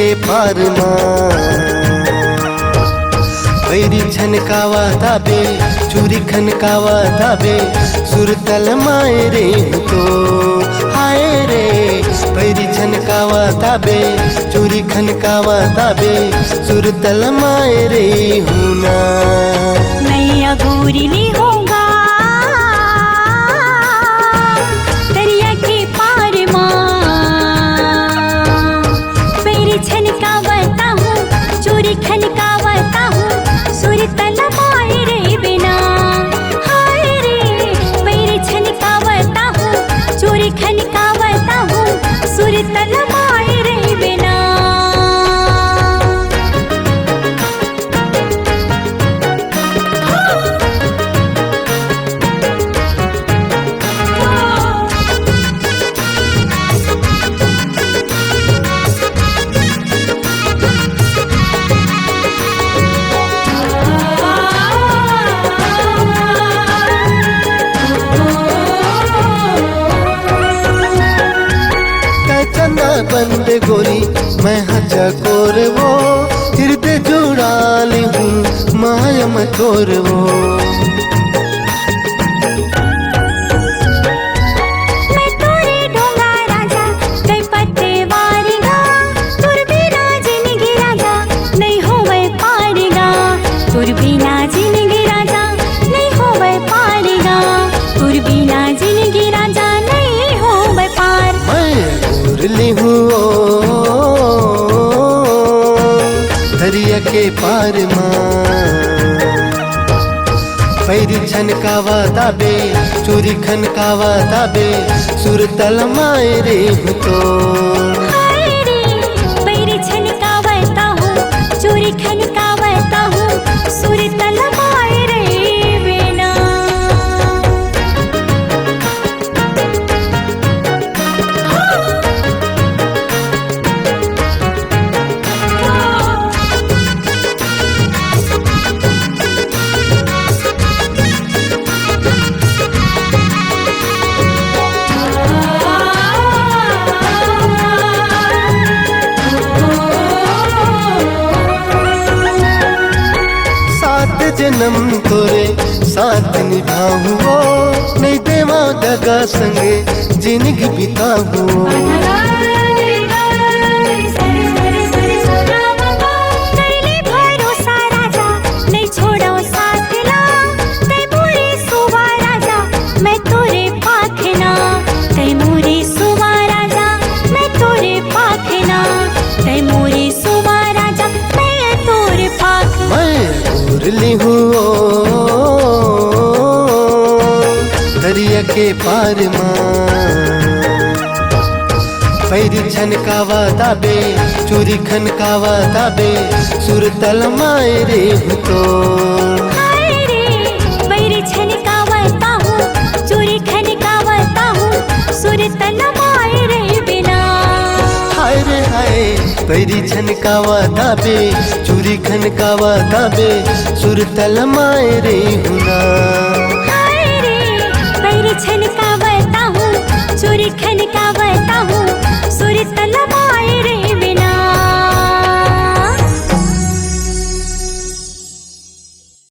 के पार पैरी छनकावा दाबे चूरी खनकावा दाबे सुरतल माए रे तो हाय रे पैरी छनकावा दाबे चूरी खनकावा दाबे सुरतल माए रे हुना नैया गोरी नहीं होगा दरिया के पार पैरी छनकावता हूँ चूरी खनकावता हूँ सुरतल माए रे बिना हाय रे पैरी छनकावता हूँ चूरी खनकावता हूँ सुरतल माए रे बिना। बंद गोरी मैं हजा कोर वो हृदय जुड़ा ली हूँ माया मैं तोर वो मैं तोरे ढोंगा राजा कई पत्ते वारेगा तुर बिना जिंदगी राजा नहीं होवे पारेगा तुर बिना जिंदगी राजा नहीं होवे पारेगा तुर बिना जिंदगी राजा नहीं होवे पार। मैं ली हूँ दरिया के पार पैरी छनकावा दाबे चूरी खनकावा दाबे सुरतल माए रे तो हाय रे पैरी छनकावता हूँ चूरी खनकावता हूँ सुरतल माए रे बिना। जन्म तोरे साथ निभाऊं वो नहीं देवा दगा संगे जिंदगी बिताऊं ली हूँ दरिया के पार पैरी छनकावा दाबे चूरी खनकावा दाबे सुरतल माए रे तो हाय रे पैरी छनकावता हूँ चूरी खनकावता हूँ सुरतल माए रे बिना। हाय रे हाय पैरी छनकावा दाबे चूरी खनकावा दाबे सुरतल माए रे हुना हाय रे पैरी छन